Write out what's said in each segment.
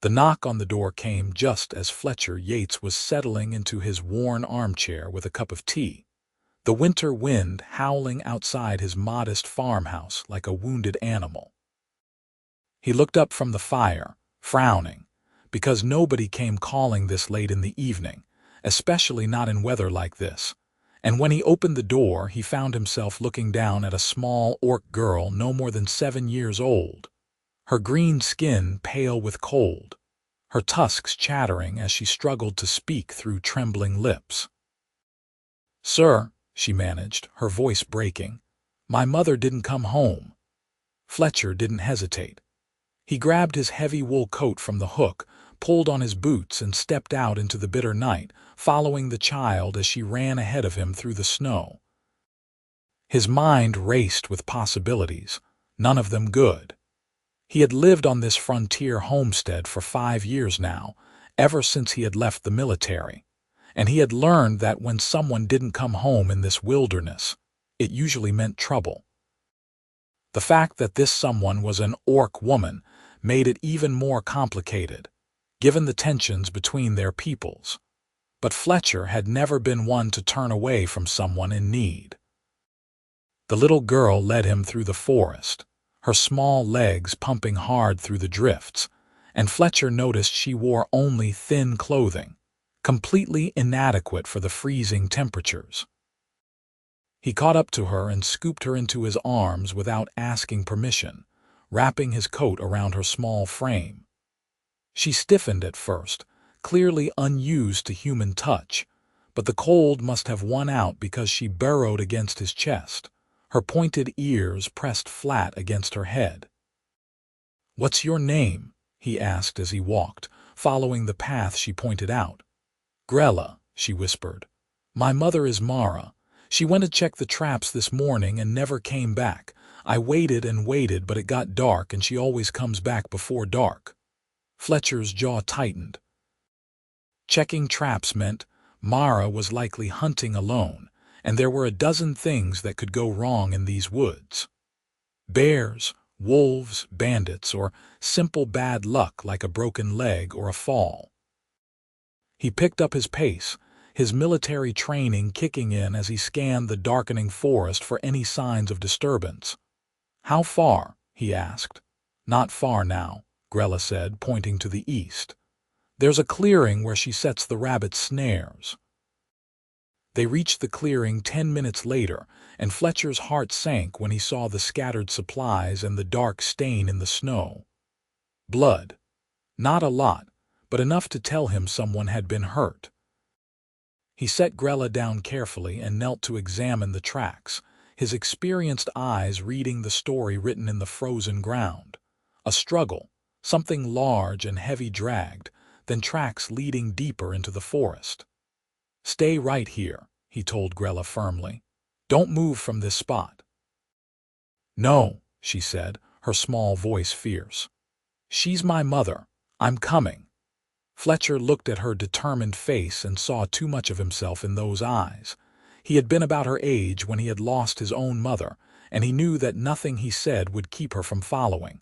The knock on the door came just as Fletcher Yates was settling into his worn armchair with a cup of tea, the winter wind howling outside his modest farmhouse like a wounded animal. He looked up from the fire, frowning, because nobody came calling this late in the evening, especially not in weather like this. And when he opened the door, he found himself looking down at a small orc girl no more than 7 years old, her green skin pale with cold, her tusks chattering as she struggled to speak through trembling lips. "Sir," she managed, her voice breaking, "my mother didn't come home." Fletcher didn't hesitate. He grabbed his heavy wool coat from the hook, pulled on his boots, and stepped out into the bitter night, following the child as she ran ahead of him through the snow. His mind raced with possibilities, none of them good. He had lived on this frontier homestead for 5 years now, ever since he had left the military, and he had learned that when someone didn't come home in this wilderness, it usually meant trouble. The fact that this someone was an orc woman made it even more complicated, given the tensions between their peoples. But Fletcher had never been one to turn away from someone in need. The little girl led him through the forest, her small legs pumping hard through the drifts, and Fletcher noticed she wore only thin clothing, completely inadequate for the freezing temperatures. He caught up to her and scooped her into his arms without asking permission, wrapping his coat around her small frame. She stiffened at first, clearly unused to human touch, but the cold must have won out because she burrowed against his chest, her pointed ears pressed flat against her head. "What's your name?" he asked as he walked, following the path she pointed out. "Grela," she whispered. "My mother is Mara. She went to check the traps this morning and never came back. I waited and waited, but it got dark and she always comes back before dark." Fletcher's jaw tightened. Checking traps meant Mara was likely hunting alone, and there were a dozen things that could go wrong in these woods. Bears, wolves, bandits, or simple bad luck like a broken leg or a fall. He picked up his pace, his military training kicking in as he scanned the darkening forest for any signs of disturbance. "How far?" he asked. "Not far now," Grela said, pointing to the east. "There's a clearing where she sets the rabbit snares." They reached the clearing 10 minutes later, and Fletcher's heart sank when he saw the scattered supplies and the dark stain in the snow. Blood. Not a lot, but enough to tell him someone had been hurt. He set Grela down carefully and knelt to examine the tracks, his experienced eyes reading the story written in the frozen ground. A struggle, something large and heavy dragged, then tracks leading deeper into the forest. "Stay right here," he told Grela firmly. "Don't move from this spot." "No," she said, her small voice fierce. "She's my mother. I'm coming." Fletcher looked at her determined face and saw too much of himself in those eyes. He had been about her age when he had lost his own mother, and he knew that nothing he said would keep her from following.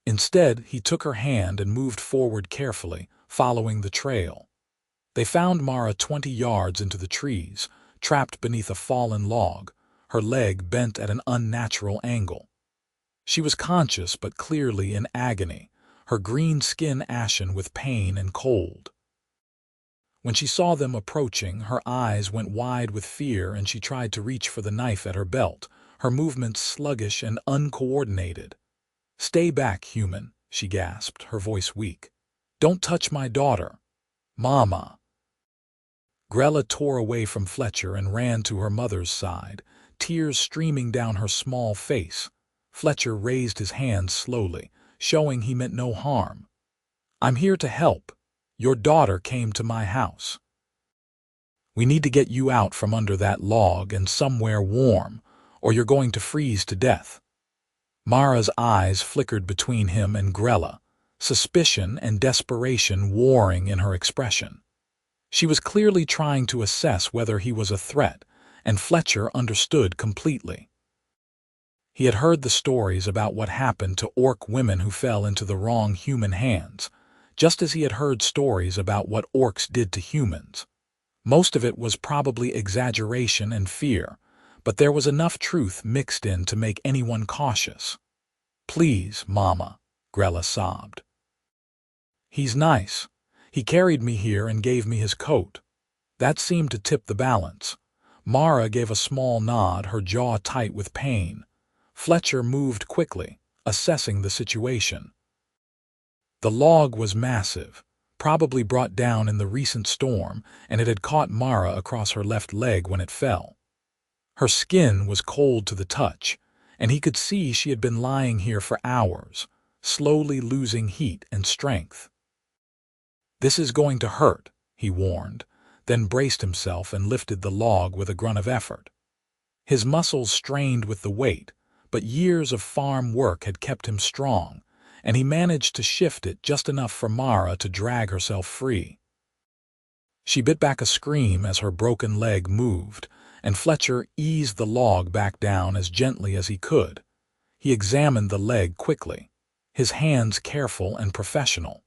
Instead, he took her hand and moved forward carefully, following the trail. They found Mara 20 yards into the trees, trapped beneath a fallen log, her leg bent at an unnatural angle. She was conscious but clearly in agony, her green skin ashen with pain and cold. When she saw them approaching, her eyes went wide with fear and she tried to reach for the knife at her belt, her movements sluggish and uncoordinated. "Stay back, human," she gasped, her voice weak. "Don't touch my daughter. Mama." Grela tore away from Fletcher and ran to her mother's side, tears streaming down her small face. Fletcher raised his hand slowly, showing he meant no harm. "I'm here to help. Your daughter came to my house. We need to get you out from under that log and somewhere warm, or you're going to freeze to death." Mara's eyes flickered between him and Grela, suspicion and desperation warring in her expression. She was clearly trying to assess whether he was a threat, and Fletcher understood completely. He had heard the stories about what happened to orc women who fell into the wrong human hands, just as he had heard stories about what orcs did to humans. Most of it was probably exaggeration and fear, but there was enough truth mixed in to make anyone cautious. "Please, Mama," Grela sobbed. "He's nice. He carried me here and gave me his coat." That seemed to tip the balance. Mara gave a small nod, her jaw tight with pain. Fletcher moved quickly, assessing the situation. The log was massive, probably brought down in the recent storm, and it had caught Mara across her left leg when it fell. Her skin was cold to the touch, and he could see she had been lying here for hours, slowly losing heat and strength. "This is going to hurt," he warned, then braced himself and lifted the log with a grunt of effort. His muscles strained with the weight, but years of farm work had kept him strong, and he managed to shift it just enough for Mara to drag herself free. She bit back a scream as her broken leg moved, and Fletcher eased the log back down as gently as he could. He examined the leg quickly, his hands careful and professional.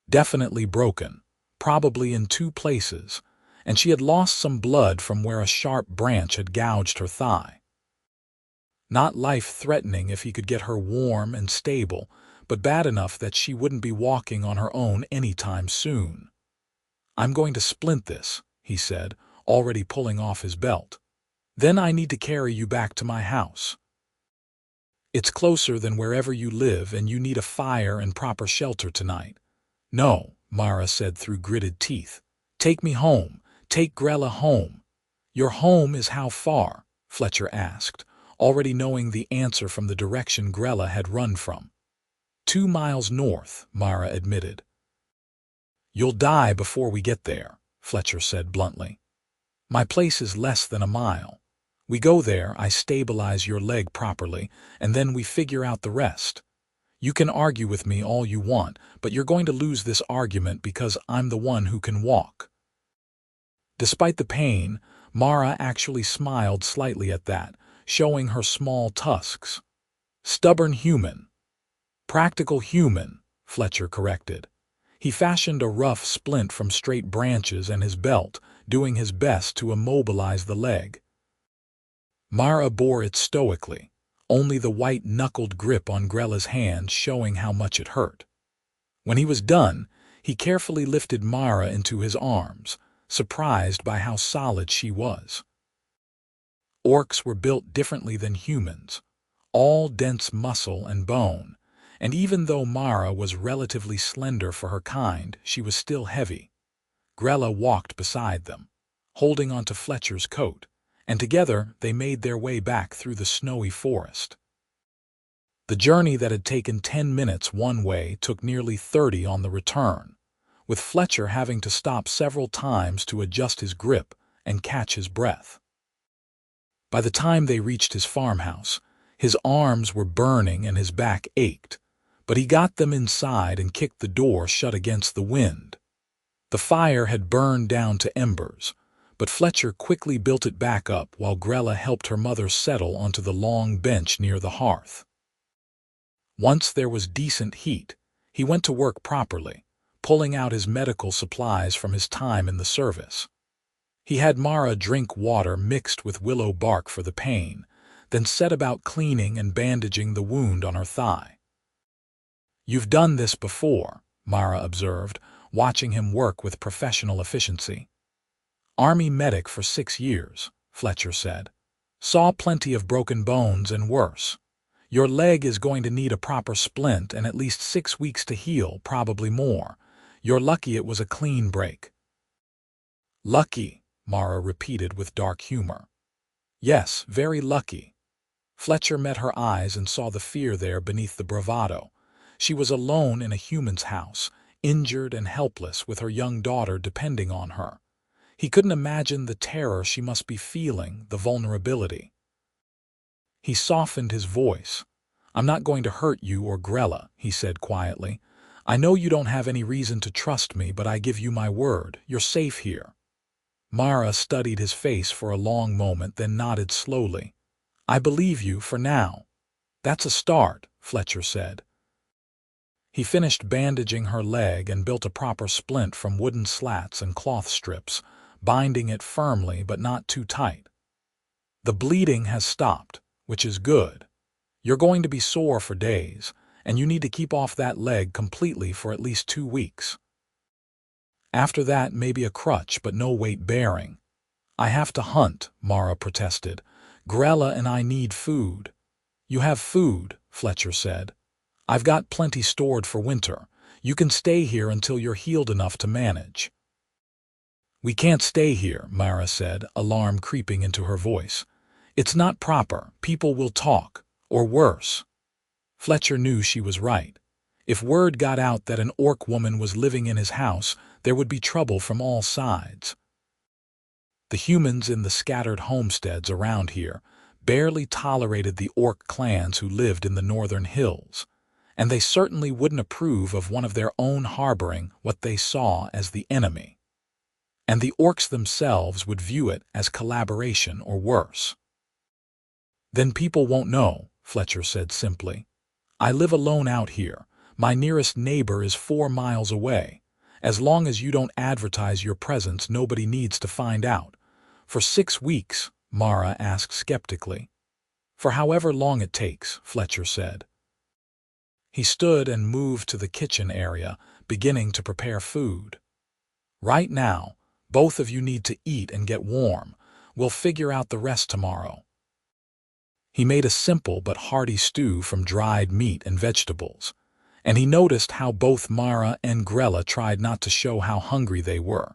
Definitely broken, probably in 2 places, and she had lost some blood from where a sharp branch had gouged her thigh. Not life-threatening if he could get her warm and stable, but bad enough that she wouldn't be walking on her own anytime soon. "I'm going to splint this," he said, already pulling off his belt. "Then I need to carry you back to my house. It's closer than wherever you live, and you need a fire and proper shelter tonight." "No," Mara said through gritted teeth. "Take me home. Take Grela home." "Your home is how far?" Fletcher asked, already knowing the answer from the direction Grela had run from. 2 miles north, Mara admitted. "You'll die before we get there," Fletcher said bluntly. "My place is less than a mile. We go there, I stabilize your leg properly, and then we figure out the rest. You can argue with me all you want, but you're going to lose this argument because I'm the one who can walk." Despite the pain, Mara actually smiled slightly at that, showing her small tusks. "Stubborn human." "Practical human," Fletcher corrected. He fashioned a rough splint from straight branches and his belt, doing his best to immobilize the leg. Mara bore it stoically, only the white-knuckled grip on Grela's hand showing how much it hurt. When he was done, he carefully lifted Mara into his arms, surprised by how solid she was. Orcs were built differently than humans, all dense muscle and bone, and even though Mara was relatively slender for her kind, she was still heavy. Grela walked beside them, holding onto Fletcher's coat, and together they made their way back through the snowy forest. The journey that had taken 10 minutes one way took nearly 30 on the return, with Fletcher having to stop several times to adjust his grip and catch his breath. By the time they reached his farmhouse, his arms were burning and his back ached, but he got them inside and kicked the door shut against the wind. The fire had burned down to embers, but Fletcher quickly built it back up while Grela helped her mother settle onto the long bench near the hearth. Once there was decent heat, he went to work properly, pulling out his medical supplies from his time in the service. He had Mara drink water mixed with willow bark for the pain, then set about cleaning and bandaging the wound on her thigh. "You've done this before," Mara observed, watching him work with professional efficiency. "Army medic for 6 years, Fletcher said. "Saw plenty of broken bones and worse. Your leg is going to need a proper splint and at least 6 weeks to heal, probably more. You're lucky it was a clean break." "Lucky," Mara repeated with dark humor. "Yes, very lucky." Fletcher met her eyes and saw the fear there beneath the bravado. She was alone in a human's house, injured and helpless with her young daughter depending on her. He couldn't imagine the terror she must be feeling, the vulnerability. He softened his voice. "I'm not going to hurt you or Grela," he said quietly. "I know you don't have any reason to trust me, but I give you my word, you're safe here." Mara studied his face for a long moment, then nodded slowly. "I believe you for now," That's a start, Fletcher said. He finished bandaging her leg and built a proper splint from wooden slats and cloth strips, binding it firmly but not too tight. The bleeding has stopped, which is good. You're going to be sore for days, and you need to keep off that leg completely for at least 2 weeks. After that, maybe a crutch, but no weight bearing. I have to hunt, Mara protested. Grela and I need food. You have food, Fletcher said. I've got plenty stored for winter. You can stay here until you're healed enough to manage. We can't stay here, Mara said, alarm creeping into her voice. It's not proper. People will talk, or worse. Fletcher knew she was right. If word got out that an orc woman was living in his house, there would be trouble from all sides. The humans in the scattered homesteads around here barely tolerated the orc clans who lived in the northern hills, and they certainly wouldn't approve of one of their own harboring what they saw as the enemy. And the orcs themselves would view it as collaboration or worse. Then people won't know, Fletcher said simply. I live alone out here. My nearest neighbor is 4 miles away. As long as you don't advertise your presence, nobody needs to find out. For 6 weeks, Mara asked skeptically. For however long it takes, Fletcher said. He stood and moved to the kitchen area, beginning to prepare food. Right now, both of you need to eat and get warm. We'll figure out the rest tomorrow. He made a simple but hearty stew from dried meat and vegetables, and he noticed how both Mara and Grela tried not to show how hungry they were,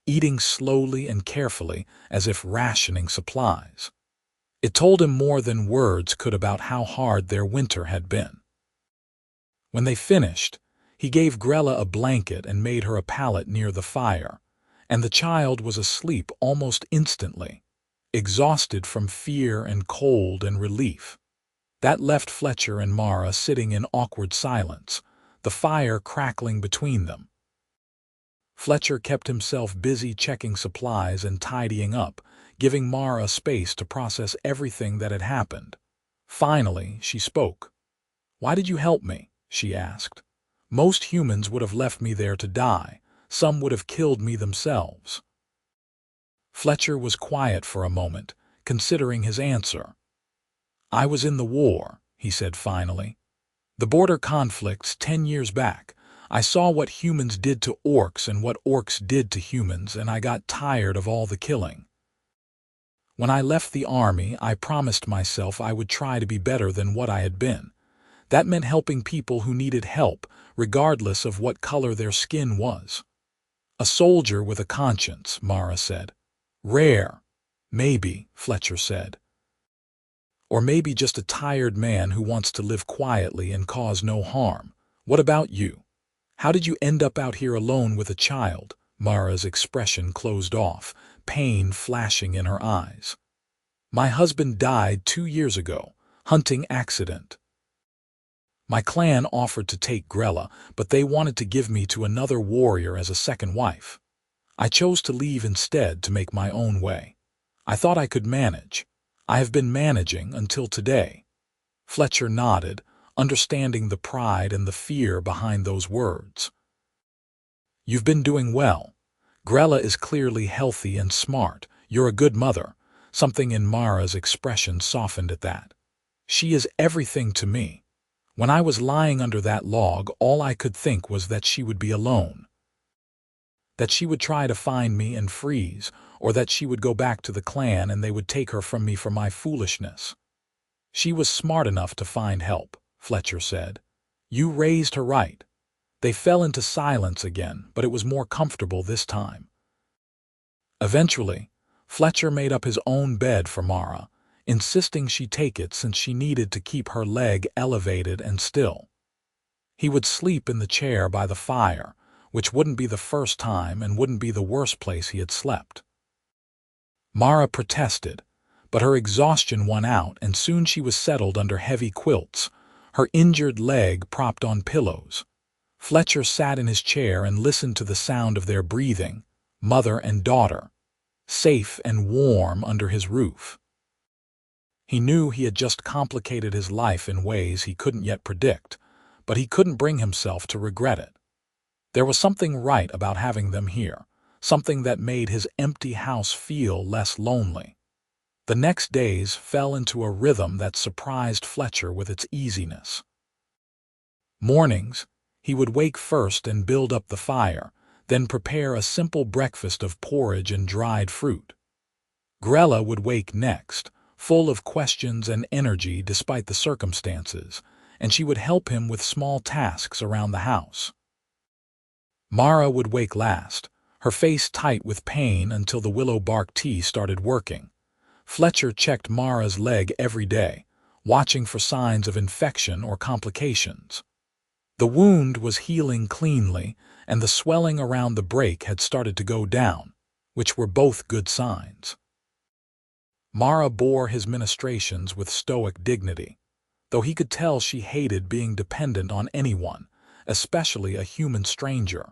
eating slowly and carefully as if rationing supplies. It told him more than words could about how hard their winter had been. When they finished, he gave Grela a blanket and made her a pallet near the fire, and the child was asleep almost instantly, exhausted from fear and cold and relief. That left Fletcher and Mara sitting in awkward silence, the fire crackling between them. Fletcher kept himself busy checking supplies and tidying up, giving Mara space to process everything that had happened. Finally, she spoke. "Why did you help me?" she asked. "Most humans would have left me there to die. Some would have killed me themselves." Fletcher was quiet for a moment, considering his answer. "I was in the war," he said finally. "The border conflicts 10 years back. I saw what humans did to orcs and what orcs did to humans, and I got tired of all the killing. When I left the army, I promised myself I would try to be better than what I had been. That meant helping people who needed help, regardless of what color their skin was." "A soldier with a conscience," Mara said. "Rare." "Maybe," Fletcher said. "Or maybe just a tired man who wants to live quietly and cause no harm. What about you? How did you end up out here alone with a child?" Mara's expression closed off, pain flashing in her eyes. "My husband died 2 years ago. Hunting accident. My clan offered to take Grela, but they wanted to give me to another warrior as a second wife. I chose to leave instead to make my own way. I thought I could manage. I have been managing until today." Fletcher nodded, understanding the pride and the fear behind those words. "You've been doing well. Grela is clearly healthy and smart. You're a good mother." Something in Mara's expression softened at that. "She is everything to me. When I was lying under that log, all I could think was that she would be alone. That she would try to find me and freeze, or that she would go back to the clan and they would take her from me for my foolishness. She was smart enough to find help," Fletcher said. "You raised her right." They fell into silence again, but it was more comfortable this time. Eventually, Fletcher made up his own bed for Mara, insisting she take it since she needed to keep her leg elevated and still. He would sleep in the chair by the fire, which wouldn't be the first time and wouldn't be the worst place he had slept. Mara protested, but her exhaustion won out, and soon she was settled under heavy quilts, her injured leg propped on pillows. Fletcher sat in his chair and listened to the sound of their breathing, mother and daughter, safe and warm under his roof. He knew he had just complicated his life in ways he couldn't yet predict, but he couldn't bring himself to regret it. There was something right about having them here, something that made his empty house feel less lonely. The next days fell into a rhythm that surprised Fletcher with its easiness. Mornings, he would wake first and build up the fire, then prepare a simple breakfast of porridge and dried fruit. Grela would wake next, full of questions and energy despite the circumstances, and she would help him with small tasks around the house. Mara would wake last, her face tight with pain until the willow bark tea started working. Fletcher checked Mara's leg every day, watching for signs of infection or complications. The wound was healing cleanly, and the swelling around the break had started to go down, which were both good signs. Mara bore his ministrations with stoic dignity, though he could tell she hated being dependent on anyone, especially a human stranger.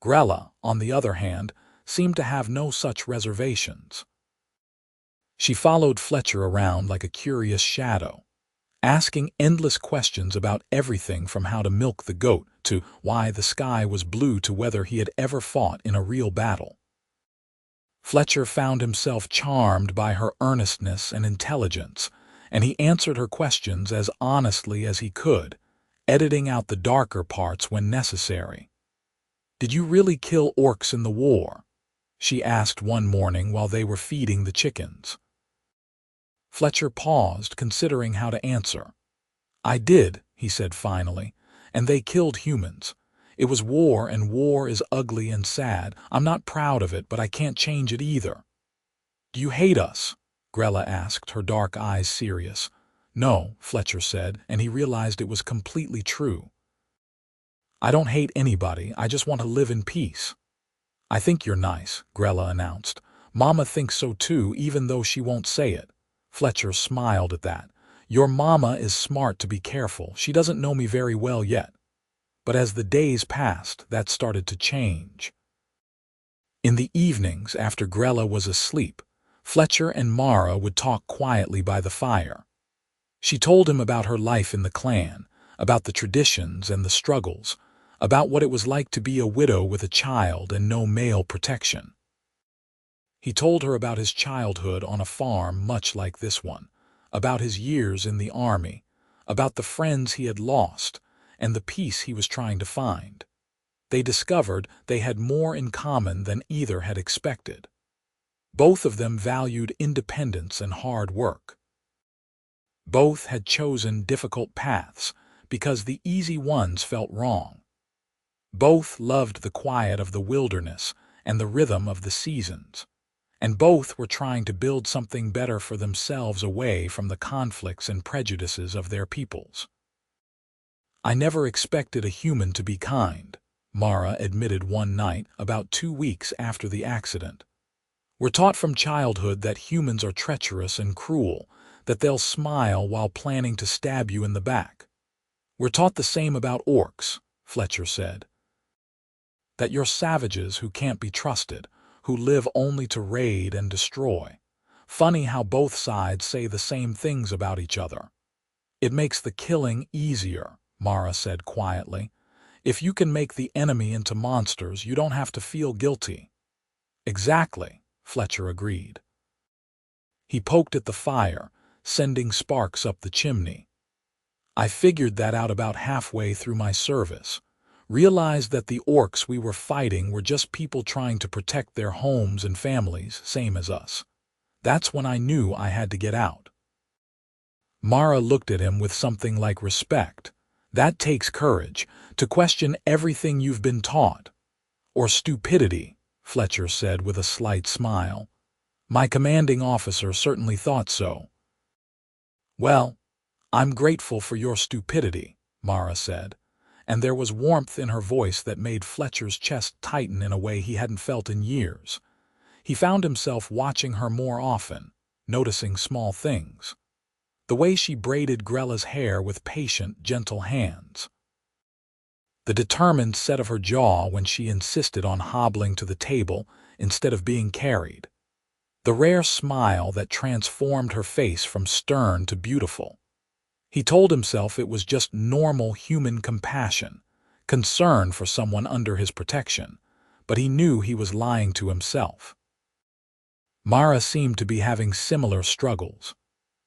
Grela, on the other hand, seemed to have no such reservations. She followed Fletcher around like a curious shadow, asking endless questions about everything from how to milk the goat to why the sky was blue to whether he had ever fought in a real battle. Fletcher found himself charmed by her earnestness and intelligence, and he answered her questions as honestly as he could, editing out the darker parts when necessary. "Did you really kill orcs in the war?" she asked one morning while they were feeding the chickens. Fletcher paused, considering how to answer. "I did," he said finally, "and they killed humans. It was war, and war is ugly and sad. I'm not proud of it, but I can't change it either." "Do you hate us?" Grela asked, her dark eyes serious. "No," Fletcher said, and he realized it was completely true. "I don't hate anybody, I just want to live in peace." "I think you're nice," Grela announced. "Mama thinks so too, even though she won't say it." Fletcher smiled at that. "Your mama is smart to be careful. She doesn't know me very well yet." But as the days passed, that started to change. In the evenings, after Grela was asleep, Fletcher and Mara would talk quietly by the fire. She told him about her life in the clan, about the traditions and the struggles, about what it was like to be a widow with a child and no male protection. He told her about his childhood on a farm much like this one, about his years in the army, about the friends he had lost, and the peace he was trying to find. They discovered they had more in common than either had expected. Both of them valued independence and hard work. Both had chosen difficult paths because the easy ones felt wrong. Both loved the quiet of the wilderness and the rhythm of the seasons, and both were trying to build something better for themselves away from the conflicts and prejudices of their peoples. "I never expected a human to be kind," Mara admitted one night about 2 weeks after the accident. "We're taught from childhood that humans are treacherous and cruel, that they'll smile while planning to stab you in the back. We're taught the same about orcs," Fletcher said. "That you're savages who can't be trusted, who live only to raid and destroy. Funny how both sides say the same things about each other." "It makes the killing easier," Mara said quietly. "If you can make the enemy into monsters, you don't have to feel guilty." "Exactly," Fletcher agreed. He poked at the fire, sending sparks up the chimney. "I figured that out about halfway through my service. Realized that the orcs we were fighting were just people trying to protect their homes and families, same as us. That's when I knew I had to get out." Mara looked at him with something like respect. "That takes courage, to question everything you've been taught." "Or stupidity," Fletcher said with a slight smile. "My commanding officer certainly thought so." "Well, I'm grateful for your stupidity," Mara said, and there was warmth in her voice that made Fletcher's chest tighten in a way he hadn't felt in years. He found himself watching her more often, noticing small things. The way she braided Grela's hair with patient, gentle hands. The determined set of her jaw when she insisted on hobbling to the table instead of being carried. the rare smile that transformed her face from stern to beautiful. He told himself it was just normal human compassion, concern for someone under his protection, but he knew he was lying to himself. Mara seemed to be having similar struggles.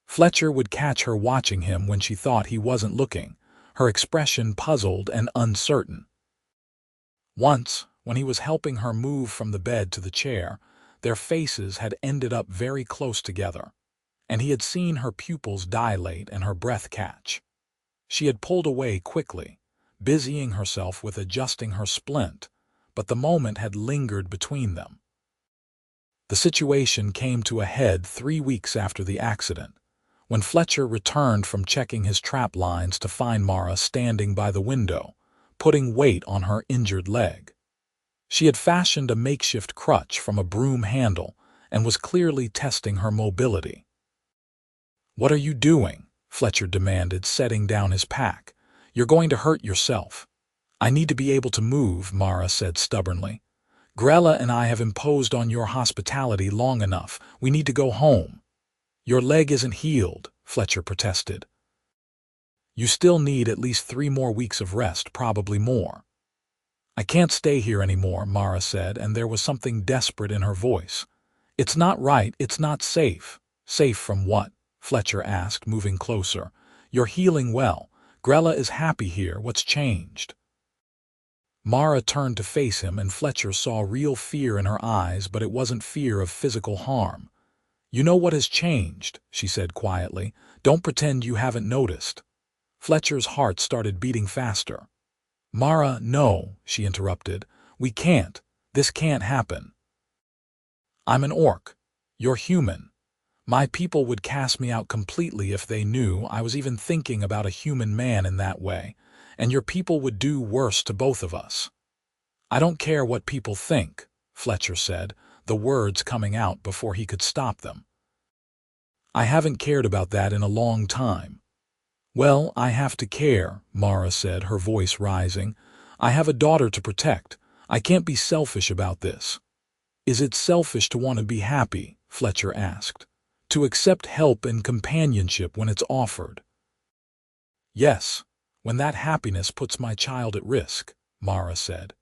Fletcher would catch her watching him when she thought he wasn't looking, her expression puzzled and uncertain. Once, when he was helping her move from the bed to the chair, their faces had ended up very close together, and he had seen her pupils dilate and her breath catch. She had pulled away quickly, busying herself with adjusting her splint, but the moment had lingered between them. The situation came to a head 3 weeks after the accident, when Fletcher returned from checking his trap lines to find Mara standing by the window, putting weight on her injured leg. She had fashioned a makeshift crutch from a broom handle and was clearly testing her mobility. "What are you doing?" Fletcher demanded, setting down his pack. "You're going to hurt yourself." "I need to be able to move," Mara said stubbornly. "Grela and I have imposed on your hospitality long enough. We need to go home." "Your leg isn't healed," Fletcher protested. "You still need at least 3 more weeks of rest, probably more." "I can't stay here anymore," Mara said, and there was something desperate in her voice. "It's not right, it's not safe." "Safe from what?" Fletcher asked, moving closer. "You're healing well. Grela is happy here. What's changed?" Mara turned to face him, and Fletcher saw real fear in her eyes, but it wasn't fear of physical harm. "You know what has changed," she said quietly. "Don't pretend you haven't noticed." Fletcher's heart started beating faster. "Mara, no," she interrupted. "We can't. This can't happen. I'm an orc. You're human. My people would cast me out completely if they knew I was even thinking about a human man in that way, and your people would do worse to both of us." "I don't care what people think," Fletcher said, the words coming out before he could stop them. "I haven't cared about that in a long time." "Well, I have to care," Mara said, her voice rising. "I have a daughter to protect. I can't be selfish about this." "Is it selfish to want to be happy?" Fletcher asked. "To accept help and companionship when it's offered?" "Yes, when that happiness puts my child at risk," Mara said.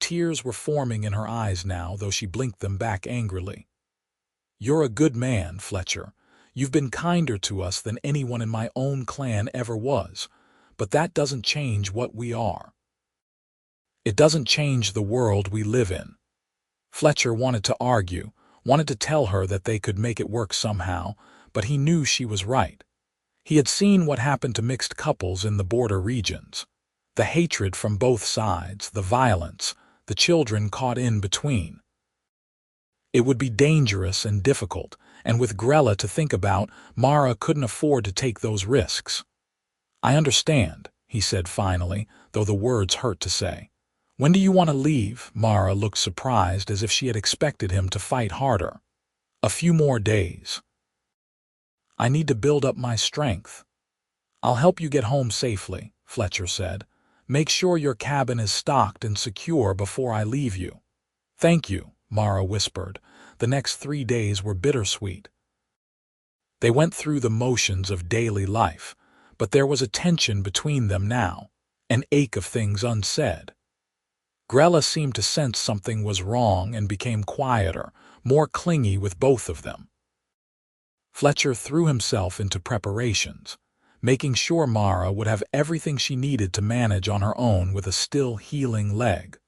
Tears were forming in her eyes now, though she blinked them back angrily. "You're a good man, Fletcher. You've been kinder to us than anyone in my own clan ever was, but that doesn't change what we are. It doesn't change the world we live in." Fletcher wanted to argue, wanted to tell her that they could make it work somehow, but he knew she was right. He had seen what happened to mixed couples in the border regions. The hatred from both sides, the violence, the children caught in between. It would be dangerous and difficult, and with Grela to think about, Mara couldn't afford to take those risks. "I understand," he said finally, though the words hurt to say. "When do you want to leave?" Mara looked surprised, as if she had expected him to fight harder. "A few more days. I need to build up my strength." "I'll help you get home safely," Fletcher said. "Make sure your cabin is stocked and secure before I leave you." "Thank you," Mara whispered. The next 3 days were bittersweet. They went through the motions of daily life, but there was a tension between them now, an ache of things unsaid. Grela seemed to sense something was wrong and became quieter, more clingy with both of them. Fletcher threw himself into preparations, making sure Mara would have everything she needed to manage on her own with a still healing leg.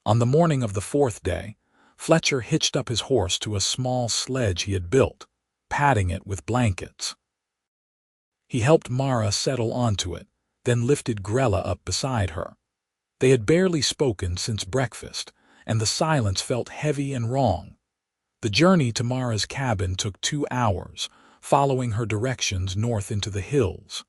On the morning of the 4th day, Fletcher hitched up his horse to a small sledge he had built, padding it with blankets. He helped Mara settle onto it, then lifted Grela up beside her. They had barely spoken since breakfast, and the silence felt heavy and wrong. The journey to Mara's cabin took 2 hours, following her directions north into the hills.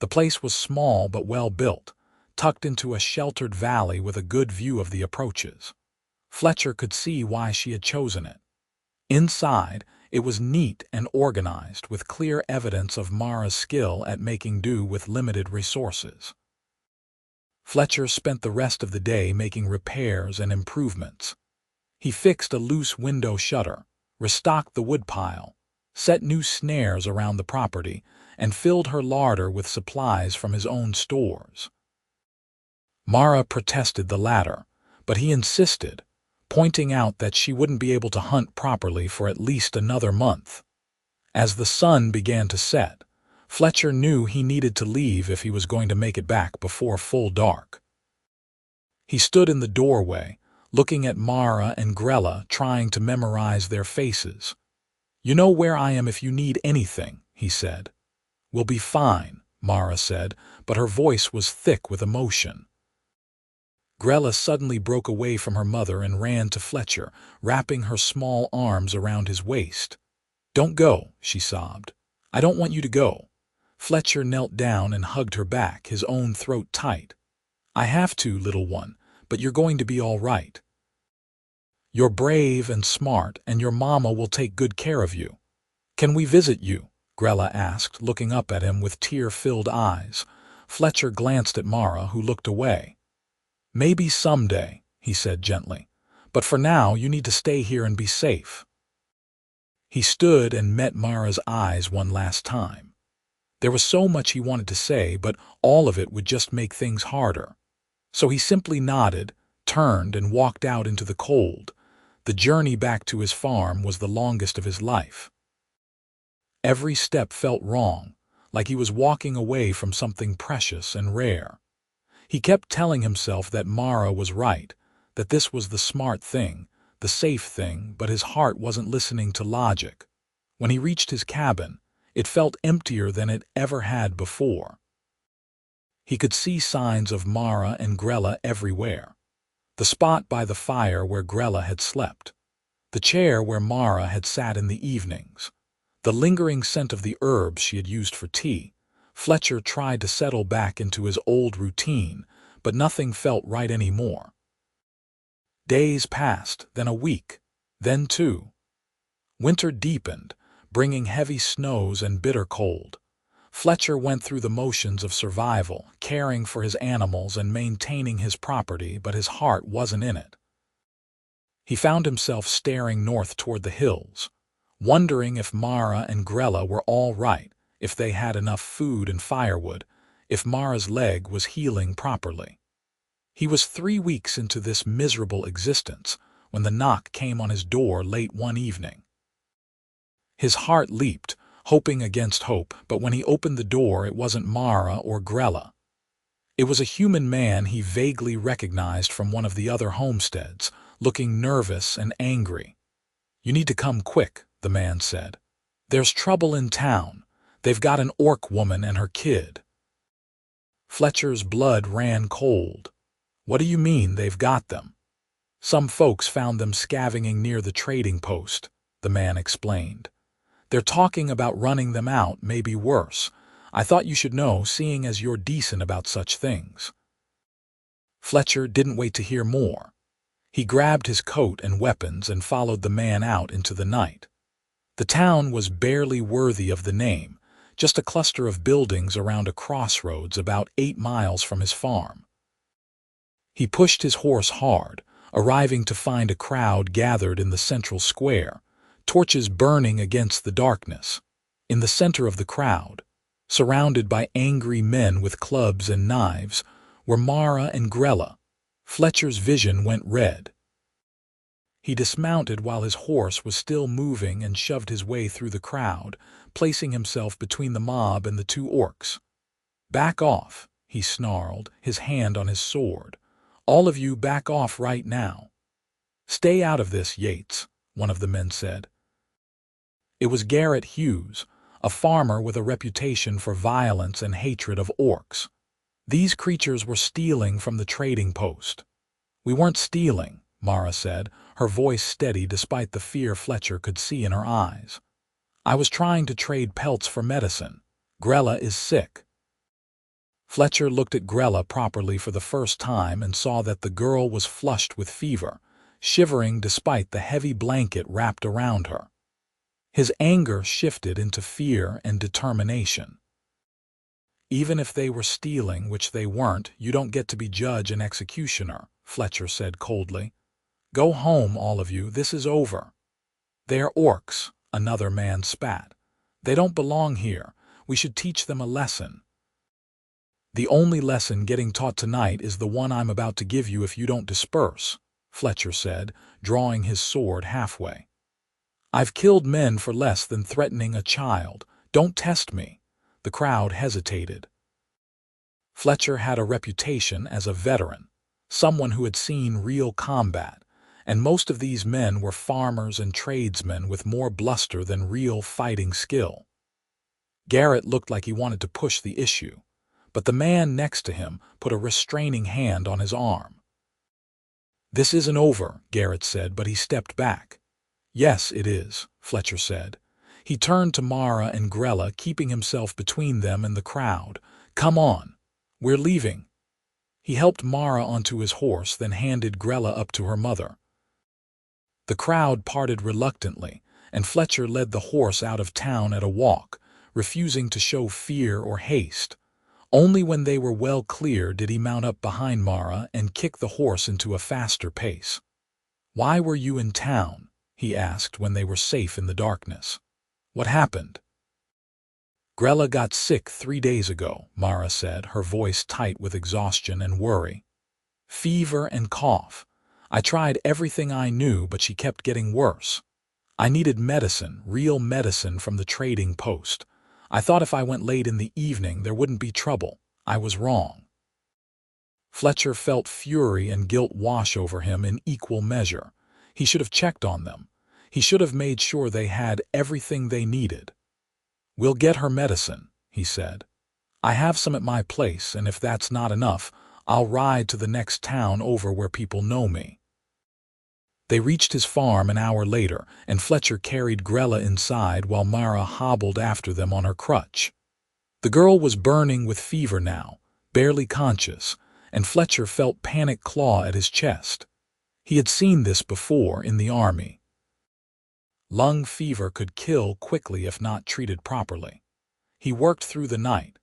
The place was small but well built, tucked into a sheltered valley with a good view of the approaches. Fletcher could see why she had chosen it. Inside, it was neat and organized, with clear evidence of Mara's skill at making do with limited resources. Fletcher spent the rest of the day making repairs and improvements. He fixed a loose window shutter, restocked the woodpile, set new snares around the property, and filled her larder with supplies from his own stores. Mara protested the latter, but he insisted, pointing out that she wouldn't be able to hunt properly for at least another month. As the sun began to set, Fletcher knew he needed to leave if he was going to make it back before full dark. He stood in the doorway, looking at Mara and Grela, trying to memorize their faces. "You know where I am if you need anything," he said. "We'll be fine," Mara said, but her voice was thick with emotion. Grela suddenly broke away from her mother and ran to Fletcher, wrapping her small arms around his waist. "Don't go," she sobbed. "I don't want you to go." Fletcher knelt down and hugged her back, his own throat tight. "I have to, little one, but you're going to be all right. You're brave and smart, and your mama will take good care of you." "Can we visit you?" Grela asked, looking up at him with tear-filled eyes. Fletcher glanced at Mara, who looked away. "Maybe someday," he said gently, "but for now you need to stay here and be safe." He stood and met Mara's eyes one last time. There was so much he wanted to say, but all of it would just make things harder. So he simply nodded, turned, and walked out into the cold. The journey back to his farm was the longest of his life. Every step felt wrong, like he was walking away from something precious and rare. He kept telling himself that Mara was right, that this was the smart thing, the safe thing, but his heart wasn't listening to logic. When he reached his cabin, it felt emptier than it ever had before. He could see signs of Mara and Grela everywhere. The spot by the fire where Grela had slept. The chair where Mara had sat in the evenings. The lingering scent of the herbs she had used for tea. Fletcher tried to settle back into his old routine, but nothing felt right anymore. Days passed, then a week, then two. Winter deepened, bringing heavy snows and bitter cold. Fletcher went through the motions of survival, caring for his animals and maintaining his property, but his heart wasn't in it. He found himself staring north toward the hills, wondering if Mara and Grela were all right, if they had enough food and firewood, if Mara's leg was healing properly. He was 3 weeks into this miserable existence when the knock came on his door late one evening. His heart leaped, hoping against hope, but when he opened the door it wasn't Mara or Grela. It was a human man he vaguely recognized from one of the other homesteads, looking nervous and angry. "You need to come quick," the man said. "There's trouble in town. They've got an orc woman and her kid." Fletcher's blood ran cold. "What do you mean they've got them?" "Some folks found them scavenging near the trading post," the man explained. "They're talking about running them out, maybe worse. I thought you should know, seeing as you're decent about such things." Fletcher didn't wait to hear more. He grabbed his coat and weapons and followed the man out into the night. The town was barely worthy of the name, just a cluster of buildings around a crossroads about 8 miles from his farm. He pushed his horse hard, arriving to find a crowd gathered in the central square, torches burning against the darkness. In the center of the crowd, surrounded by angry men with clubs and knives, were Mara and Grela. Fletcher's vision went red. He dismounted while his horse was still moving and shoved his way through the crowd, placing himself between the mob and the 2 orcs. "Back off," he snarled, his hand on his sword. "All of you back off right now." "Stay out of this, Yates," one of the men said. It was Garrett Hughes, a farmer with a reputation for violence and hatred of orcs. These creatures were stealing from the trading post. "We weren't stealing," Mara said, her voice steady despite the fear Fletcher could see in her eyes. "I was trying to trade pelts for medicine. Grela is sick." Fletcher looked at Grela properly for the first time and saw that the girl was flushed with fever, shivering despite the heavy blanket wrapped around her. His anger shifted into fear and determination. "Even if they were stealing, which they weren't, you don't get to be judge and executioner," Fletcher said coldly. "Go home, all of you, this is over." "They're orcs," another man spat. "They don't belong here. We should teach them a lesson." "The only lesson getting taught tonight is the one I'm about to give you if you don't disperse," Fletcher said, drawing his sword halfway. "I've killed men for less than threatening a child. Don't test me." The crowd hesitated. Fletcher had a reputation as a veteran, someone who had seen real combat, and most of these men were farmers and tradesmen with more bluster than real fighting skill. Garrett looked like he wanted to push the issue, but the man next to him put a restraining hand on his arm. "This isn't over," Garrett said, but he stepped back. "Yes, it is," Fletcher said. He turned to Mara and Grela, keeping himself between them and the crowd. "Come on. We're leaving." He helped Mara onto his horse, then handed Grela up to her mother. The crowd parted reluctantly, and Fletcher led the horse out of town at a walk, refusing to show fear or haste. Only when they were well clear did he mount up behind Mara and kick the horse into a faster pace. "Why were you in town?" he asked when they were safe in the darkness. "What happened?" "Grela got sick 3 days ago," Mara said, her voice tight with exhaustion and worry. "Fever and cough. I tried everything I knew, but she kept getting worse. I needed medicine, real medicine from the trading post. I thought if I went late in the evening there wouldn't be trouble. I was wrong." Fletcher felt fury and guilt wash over him in equal measure. He should have checked on them. He should have made sure they had everything they needed. "We'll get her medicine," he said. "I have some at my place, and if that's not enough, I'll ride to the next town over where people know me." They reached his farm an hour later, and Fletcher carried Grela inside while Mara hobbled after them on her crutch. The girl was burning with fever now, barely conscious, and Fletcher felt panic claw at his chest. He had seen this before in the army. Lung fever could kill quickly if not treated properly. He worked through the night,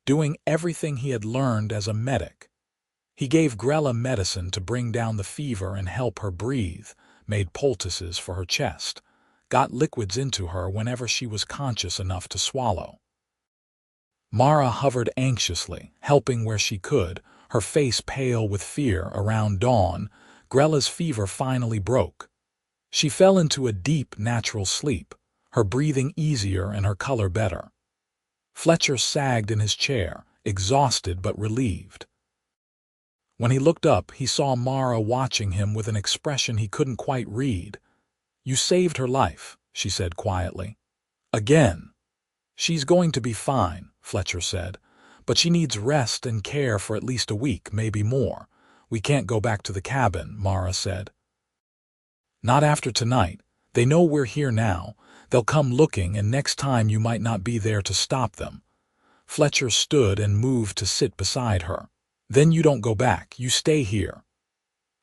doing everything he had learned as a medic. He gave Grela medicine to bring down the fever and help her breathe, made poultices for her chest, got liquids into her whenever she was conscious enough to swallow. Mara hovered anxiously, helping where she could, her face pale with fear. Around dawn, Grela's fever finally broke. She fell into a deep, natural sleep, her breathing easier and her color better. Fletcher sagged in his chair, exhausted but relieved. When he looked up, he saw Mara watching him with an expression he couldn't quite read. "You saved her life," she said quietly. "Again." "She's going to be fine," Fletcher said, "but she needs rest and care for at least a week, maybe more. We can't go back to the cabin," Mara said. "Not after tonight. They know we're here now. They'll come looking, and next time you might not be there to stop them." Fletcher stood and moved to sit beside her. "Then you don't go back, you stay here."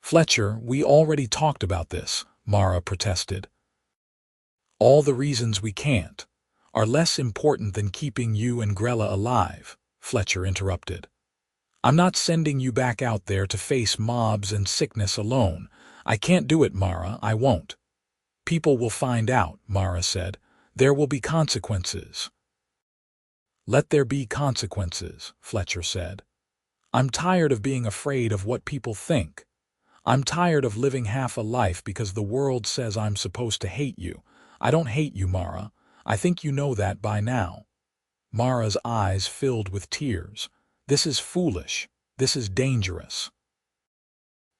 "Fletcher, we already talked about this," Mara protested. "All the reasons we can't are less important than keeping you and Grela alive," Fletcher interrupted. "I'm not sending you back out there to face mobs and sickness alone. I can't do it, Mara, I won't." "People will find out," Mara said. "There will be consequences." "Let there be consequences," Fletcher said. "I'm tired of being afraid of what people think. I'm tired of living half a life because the world says I'm supposed to hate you. I don't hate you, Mara. I think you know that by now." Mara's eyes filled with tears. "This is foolish. This is dangerous."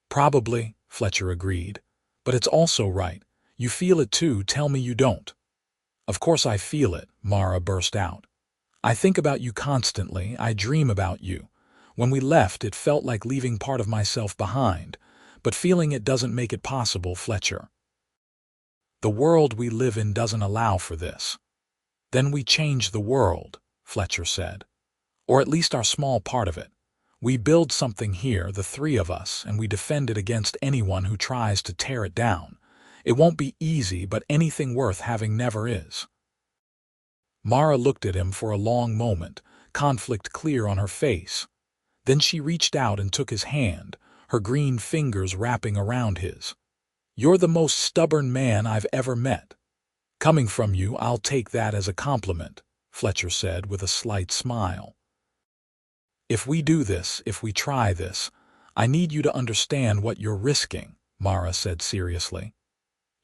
"Probably," Fletcher agreed. "But it's also right. You feel it too, tell me you don't." "Of course I feel it," Mara burst out. "I think about you constantly, I dream about you. When we left, it felt like leaving part of myself behind, but feeling it doesn't make it possible, Fletcher. The world we live in doesn't allow for this." "Then we change the world," Fletcher said. "Or at least our small part of it. We build something here, the three of us, and we defend it against anyone who tries to tear it down. It won't be easy, but anything worth having never is." Mara looked at him for a long moment, conflict clear on her face. Then she reached out and took his hand, her green fingers wrapping around his. "You're the most stubborn man I've ever met." Coming from you, I'll take that as a compliment, Fletcher said with a slight smile. If we do this, if we try this, I need you to understand what you're risking, Mara said seriously.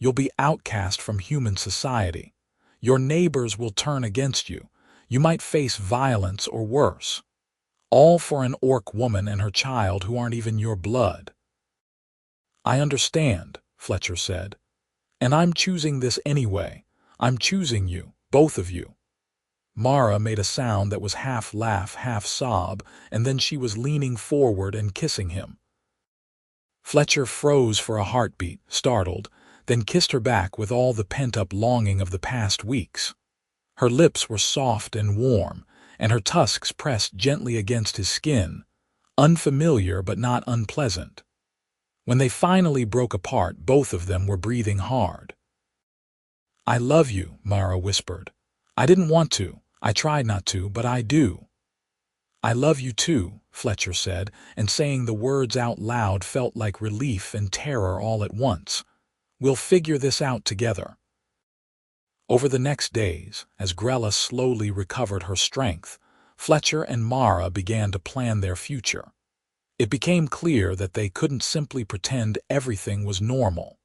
You'll be outcast from human society. Your neighbors will turn against you. You might face violence or worse. All for an orc woman and her child who aren't even your blood. I understand, Fletcher said. And I'm choosing this anyway. I'm choosing you, both of you. Mara made a sound that was half laugh, half sob, and then she was leaning forward and kissing him. Fletcher froze for a heartbeat, startled, then kissed her back with all the pent-up longing of the past weeks. Her lips were soft and warm, and her tusks pressed gently against his skin, unfamiliar but not unpleasant. When they finally broke apart, both of them were breathing hard. I love you, Mara whispered. I didn't want to. I tried not to, but I do. I love you too, Fletcher said, and saying the words out loud felt like relief and terror all at once. We'll figure this out together. Over the next days, as Grela slowly recovered her strength, Fletcher and Mara began to plan their future. It became clear that they couldn't simply pretend everything was normal.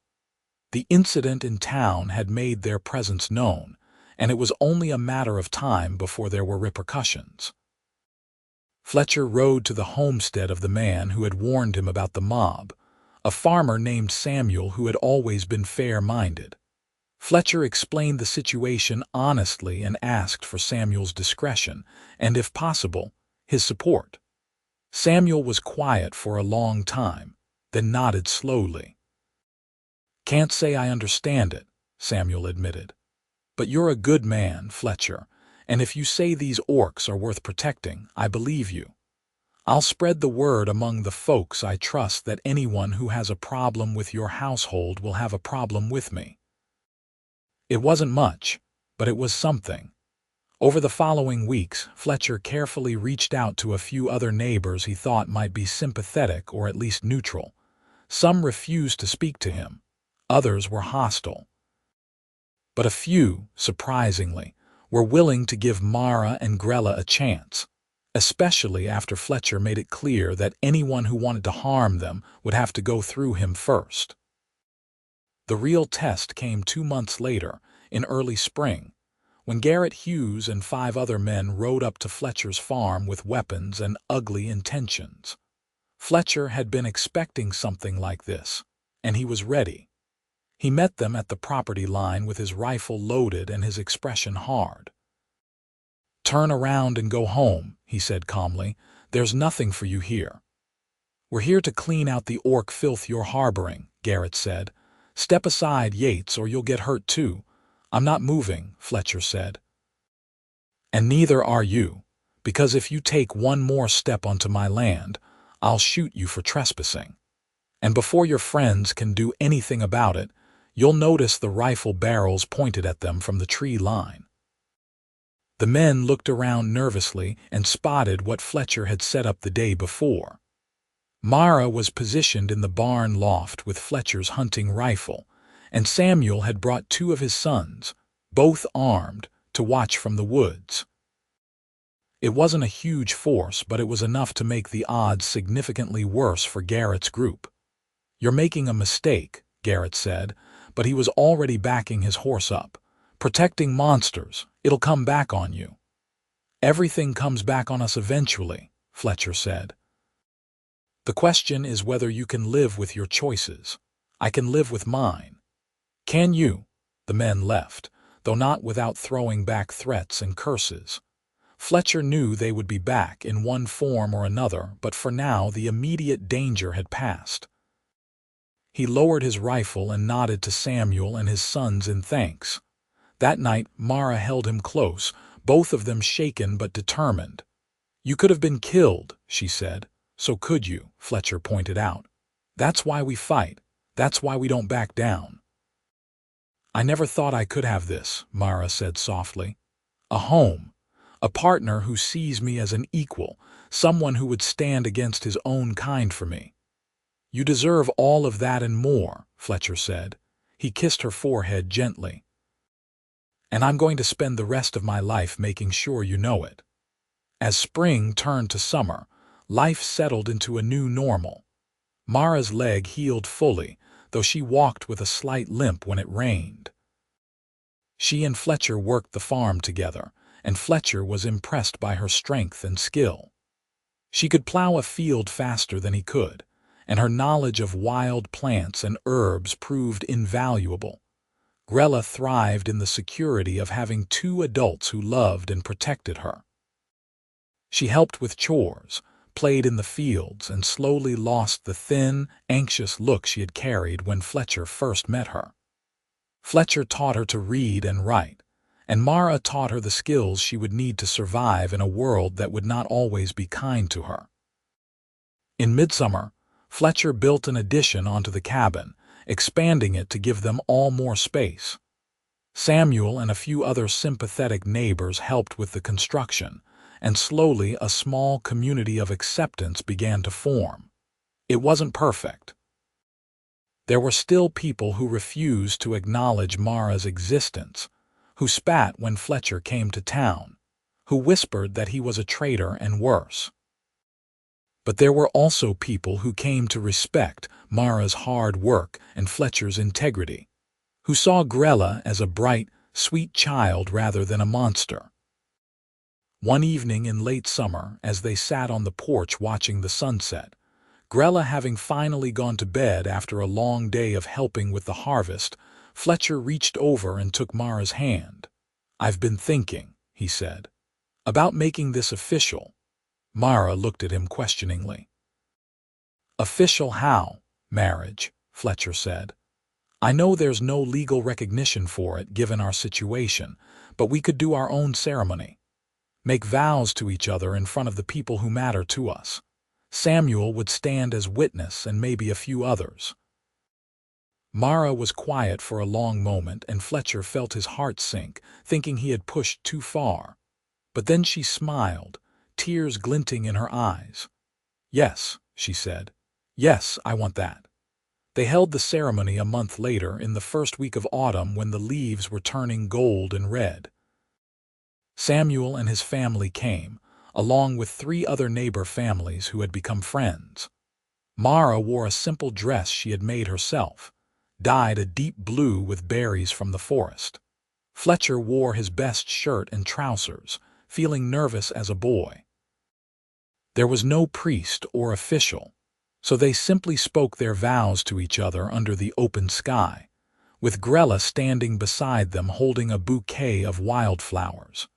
The incident in town had made their presence known, and it was only a matter of time before there were repercussions. Fletcher rode to the homestead of the man who had warned him about the mob, a farmer named Samuel who had always been fair-minded. Fletcher explained the situation honestly and asked for Samuel's discretion and, if possible, his support. Samuel was quiet for a long time, then nodded slowly. Can't say I understand it, Samuel admitted. But you're a good man, Fletcher, and if you say these orcs are worth protecting, I believe you. I'll spread the word among the folks I trust that anyone who has a problem with your household will have a problem with me. It wasn't much, but it was something. Over the following weeks, Fletcher carefully reached out to a few other neighbors he thought might be sympathetic or at least neutral. Some refused to speak to him. Others were hostile. But a few, surprisingly, were willing to give Mara and Grela a chance, especially after Fletcher made it clear that anyone who wanted to harm them would have to go through him first. The real test came 2 months later, in early spring, when Garrett Hughes and 5 other men rode up to Fletcher's farm with weapons and ugly intentions. Fletcher had been expecting something like this, and he was ready. He met them at the property line with his rifle loaded and his expression hard. "Turn around and go home," he said calmly. "There's nothing for you here." "We're here to clean out the orc filth you're harboring," Garrett said. "Step aside, Yates, or you'll get hurt too." "I'm not moving," Fletcher said. "And neither are you, because if you take one more step onto my land, I'll shoot you for trespassing. And before your friends can do anything about it, you'll notice the rifle barrels pointed at them from the tree line." The men looked around nervously and spotted what Fletcher had set up the day before. Mara was positioned in the barn loft with Fletcher's hunting rifle, and Samuel had brought 2 of his sons, both armed, to watch from the woods. It wasn't a huge force, but it was enough to make the odds significantly worse for Garrett's group. "You're making a mistake," Garrett said, but he was already backing his horse up. "Protecting monsters, it'll come back on you." "Everything comes back on us eventually," Fletcher said. "The question is whether you can live with your choices. I can live with mine. Can you?" The men left, though not without throwing back threats and curses. Fletcher knew they would be back in one form or another, but for now the immediate danger had passed. He lowered his rifle and nodded to Samuel and his sons in thanks. That night Mara held him close, both of them shaken but determined. "You could have been killed," she said. "So could you," Fletcher pointed out. "That's why we fight. That's why we don't back down." "I never thought I could have this," Mara said softly. "A home. A partner who sees me as an equal, someone who would stand against his own kind for me." "You deserve all of that and more," Fletcher said. He kissed her forehead gently. and I'm going to spend the rest of my life making sure you know it." As spring turned to summer, life settled into a new normal. Mara's leg healed fully, though she walked with a slight limp when it rained. She and Fletcher worked the farm together, and Fletcher was impressed by her strength and skill. She could plow a field faster than he could, and her knowledge of wild plants and herbs proved invaluable. Grela thrived in the security of having two adults who loved and protected her. She helped with chores, played in the fields, and slowly lost the thin, anxious look she had carried when Fletcher first met her. Fletcher taught her to read and write, and Mara taught her the skills she would need to survive in a world that would not always be kind to her. In midsummer, Fletcher built an addition onto the cabin, expanding it to give them all more space. Samuel and a few other sympathetic neighbors helped with the construction, and slowly a small community of acceptance began to form. It wasn't perfect. There were still people who refused to acknowledge Mara's existence, who spat when Fletcher came to town, who whispered that he was a traitor and worse. But there were also people who came to respect Mara's hard work and Fletcher's integrity, who saw Grela as a bright, sweet child rather than a monster. One evening in late summer, as they sat on the porch watching the sunset, Grela having finally gone to bed after a long day of helping with the harvest, Fletcher reached over and took Mara's hand. "I've been thinking," he said, "about making this official." Mara looked at him questioningly. "Official how? Marriage," Fletcher said. "I know there's no legal recognition for it given our situation, but we could do our own ceremony. Make vows to each other in front of the people who matter to us. Samuel would stand as witness and maybe a few others." Mara was quiet for a long moment, and Fletcher felt his heart sink, thinking he had pushed too far. But then she smiled, tears glinting in her eyes. "Yes," she said. "Yes, I want that." They held the ceremony a month later, in the first week of autumn, when the leaves were turning gold and red. Samuel and his family came, along with 3 other neighbor families who had become friends. Mara wore a simple dress she had made herself, dyed a deep blue with berries from the forest. Fletcher wore his best shirt and trousers, feeling nervous as a boy. There was no priest or official, so they simply spoke their vows to each other under the open sky, with Grela standing beside them holding a bouquet of wildflowers.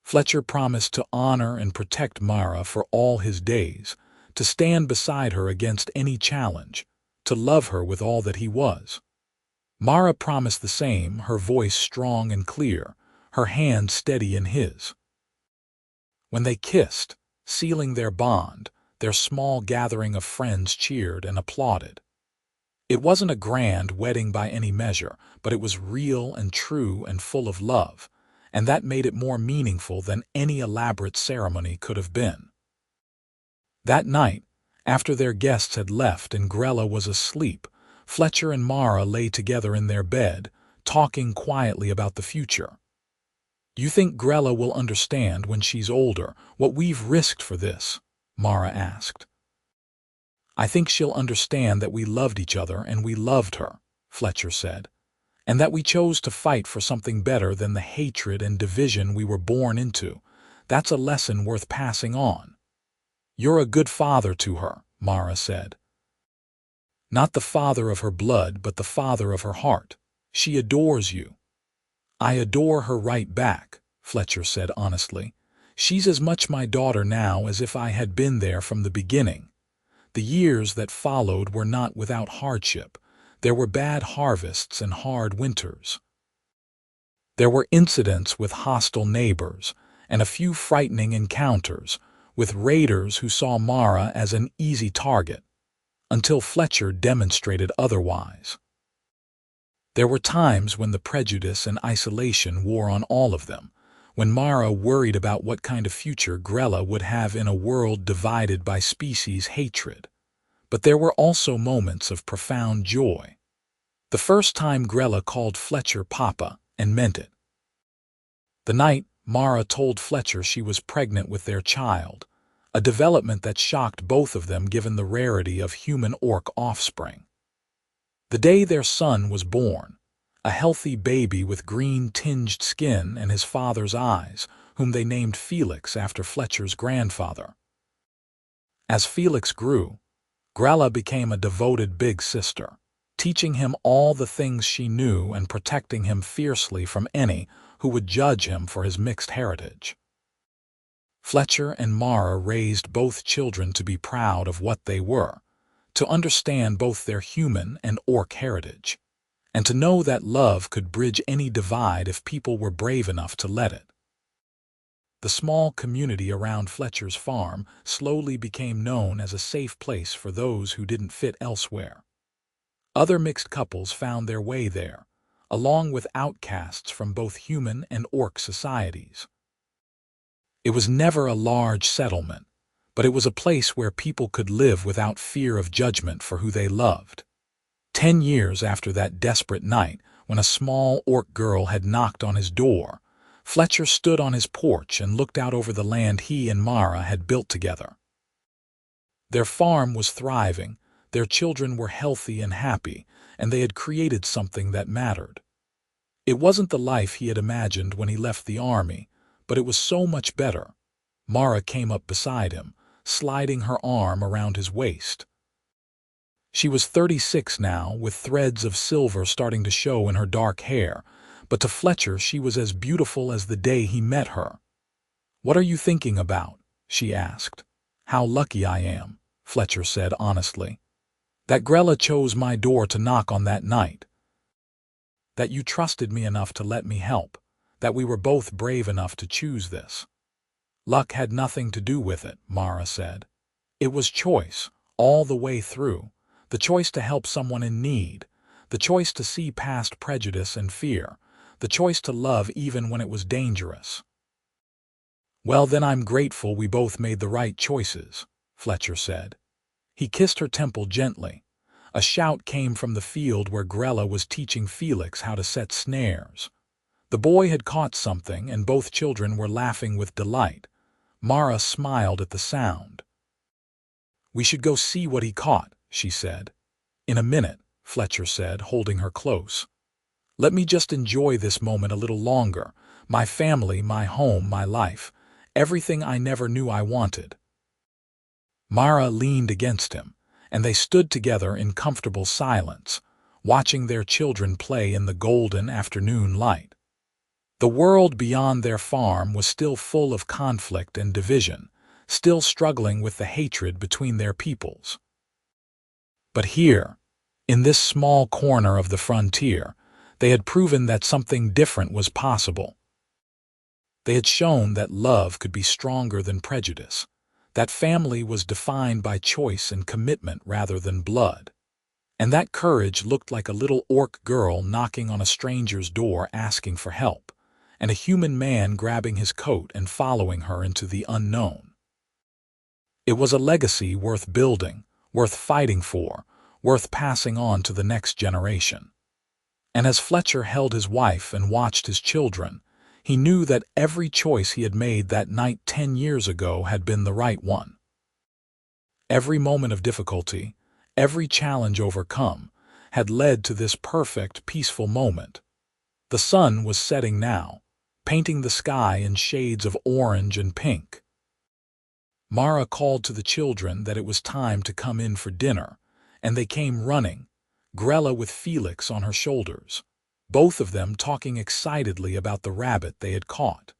Fletcher promised to honor and protect Mara for all his days, to stand beside her against any challenge, to love her with all that he was. Mara promised the same, her voice strong and clear, her hand steady in his. When they kissed, sealing their bond, their small gathering of friends cheered and applauded. It wasn't a grand wedding by any measure, but it was real and true and full of love, and that made it more meaningful than any elaborate ceremony could have been. That night, after their guests had left and Grela was asleep, Fletcher and Mara lay together in their bed, talking quietly about the future. "You think Grela will understand when she's older what we've risked for this?" Mara asked. "I think she'll understand that we loved each other and we loved her," Fletcher said, "and that we chose to fight for something better than the hatred and division we were born into. That's a lesson worth passing on." "You're a good father to her," Mara said. "Not the father of her blood, but the father of her heart. She adores you." "I adore her right back," Fletcher said honestly. "She's as much my daughter now as if I had been there from the beginning. The years that followed were not without hardship. There were bad harvests and hard winters. There were incidents with hostile neighbors and a few frightening encounters with raiders who saw Mara as an easy target, until Fletcher demonstrated otherwise. There were times when the prejudice and isolation wore on all of them, when Mara worried about what kind of future Grela would have in a world divided by species hatred. But there were also moments of profound joy. The first time Grela called Fletcher Papa, and meant it. The night, Mara told Fletcher she was pregnant with their child, a development that shocked both of them given the rarity of human-orc offspring. The day their son was born, a healthy baby with green-tinged skin and his father's eyes, whom they named Felix after Fletcher's grandfather. As Felix grew, Grela became a devoted big sister, teaching him all the things she knew and protecting him fiercely from any who would judge him for his mixed heritage. Fletcher and Mara raised both children to be proud of what they were, to understand both their human and orc heritage, and to know that love could bridge any divide if people were brave enough to let it. The small community around Fletcher's farm slowly became known as a safe place for those who didn't fit elsewhere. Other mixed couples found their way there, along with outcasts from both human and orc societies. It was never a large settlement, but it was a place where people could live without fear of judgment for who they loved. 10 years after that desperate night, when a small orc girl had knocked on his door, Fletcher stood on his porch and looked out over the land he and Mara had built together. Their farm was thriving, their children were healthy and happy, and they had created something that mattered. It wasn't the life he had imagined when he left the army, but it was so much better. Mara came up beside him, sliding her arm around his waist. She was 36 now, with threads of silver starting to show in her dark hair, but to Fletcher she was as beautiful as the day he met her. "What are you thinking about?" she asked. "How lucky I am," Fletcher said honestly. "That Grela chose my door to knock on that night. That you trusted me enough to let me help. That we were both brave enough to choose this." "Luck had nothing to do with it," Mara said. "It was choice, all the way through. The choice to help someone in need. The choice to see past prejudice and fear. The choice to love even when it was dangerous." "Well, then I'm grateful we both made the right choices," Fletcher said. He kissed her temple gently. A shout came from the field where Grela was teaching Felix how to set snares. The boy had caught something, and both children were laughing with delight. Mara smiled at the sound. "We should go see what he caught," she said. "In a minute," Fletcher said, holding her close. "Let me just enjoy this moment a little longer. My family, my home, my life. Everything I never knew I wanted." Mara leaned against him, and they stood together in comfortable silence, watching their children play in the golden afternoon light. The world beyond their farm was still full of conflict and division, still struggling with the hatred between their peoples. But here, in this small corner of the frontier, they had proven that something different was possible. They had shown that love could be stronger than prejudice, that family was defined by choice and commitment rather than blood, and that courage looked like a little orc girl knocking on a stranger's door asking for help, and a human man grabbing his coat and following her into the unknown. It was a legacy worth building, worth fighting for, worth passing on to the next generation. And as Fletcher held his wife and watched his children, he knew that every choice he had made that night 10 years ago had been the right one. Every moment of difficulty, every challenge overcome, had led to this perfect, peaceful moment. The sun was setting now, painting the sky in shades of orange and pink. Mara called to the children that it was time to come in for dinner, and they came running, Grela with Felix on her shoulders, both of them talking excitedly about the rabbit they had caught.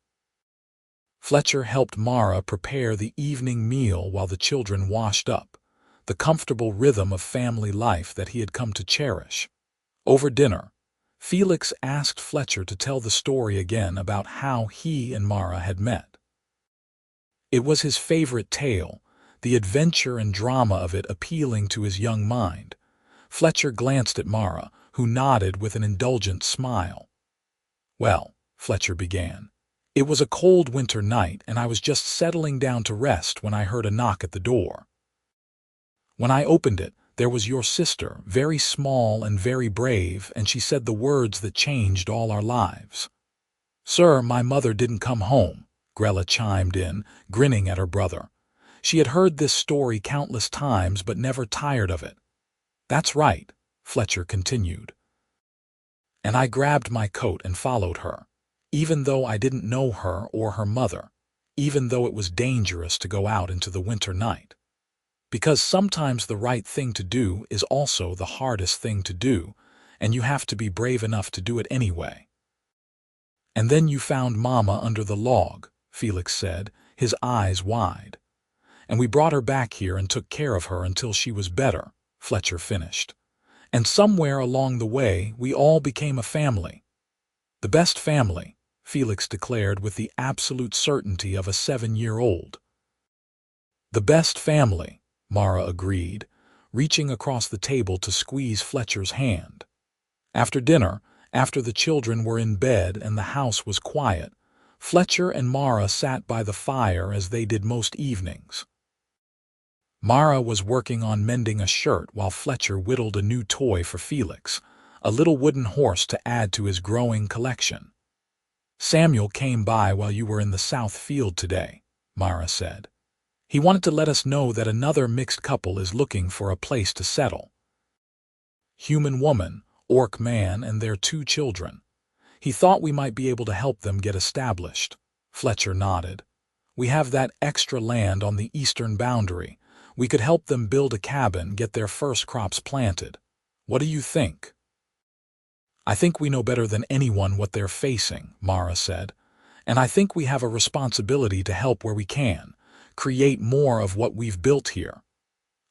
Fletcher helped Mara prepare the evening meal while the children washed up, the comfortable rhythm of family life that he had come to cherish. Over dinner, Felix asked Fletcher to tell the story again about how he and Mara had met. It was his favorite tale, the adventure and drama of it appealing to his young mind. Fletcher glanced at Mara, who nodded with an indulgent smile. "Well," Fletcher began, "it was a cold winter night and I was just settling down to rest when I heard a knock at the door. When I opened it, There was your sister, very small and very brave, and she said the words that changed all our lives." "Sir, my mother didn't come home," Grela chimed in, grinning at her brother. She had heard this story countless times but never tired of it. "That's right," Fletcher continued. "And I grabbed my coat and followed her, even though I didn't know her or her mother, even though it was dangerous to go out into the winter night. Because sometimes the right thing to do is also the hardest thing to do, and you have to be brave enough to do it anyway." "And then you found Mama under the log," Felix said, his eyes wide. "And we brought her back here and took care of her until she was better," Fletcher finished. "And somewhere along the way, we all became a family." "The best family," Felix declared with the absolute certainty of a 7-year-old. "The best family," Mara agreed, reaching across the table to squeeze Fletcher's hand. After dinner, after the children were in bed and the house was quiet, Fletcher and Mara sat by the fire as they did most evenings. Mara was working on mending a shirt while Fletcher whittled a new toy for Felix, a little wooden horse to add to his growing collection. "Samuel came by while you were in the south field today," Mara said. "He wanted to let us know that another mixed couple is looking for a place to settle. Human woman, orc man, and their 2 children. He thought we might be able to help them get established." Fletcher nodded. "We have that extra land on the eastern boundary. We could help them build a cabin, get their first crops planted. What do you think?" "I think we know better than anyone what they're facing," Mara said. "And I think we have a responsibility to help where we can, create more of what we've built here."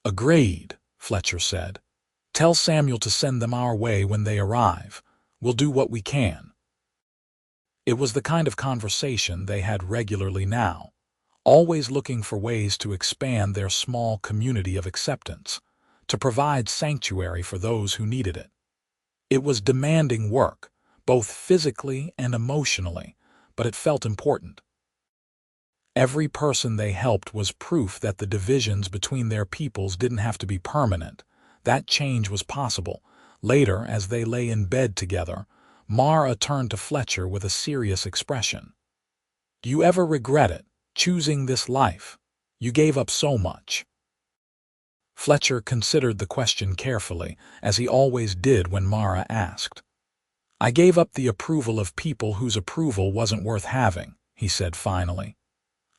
"Agreed," Fletcher said. "Tell Samuel to send them our way when they arrive. We'll do what we can." It was the kind of conversation they had regularly now, always looking for ways to expand their small community of acceptance, to provide sanctuary for those who needed it. It was demanding work, both physically and emotionally, but it felt important. Every person they helped was proof that the divisions between their peoples didn't have to be permanent. That change was possible. Later, as they lay in bed together, Mara turned to Fletcher with a serious expression. "Do you ever regret it, choosing this life? You gave up so much." Fletcher considered the question carefully, as he always did when Mara asked. "I gave up the approval of people whose approval wasn't worth having," he said finally.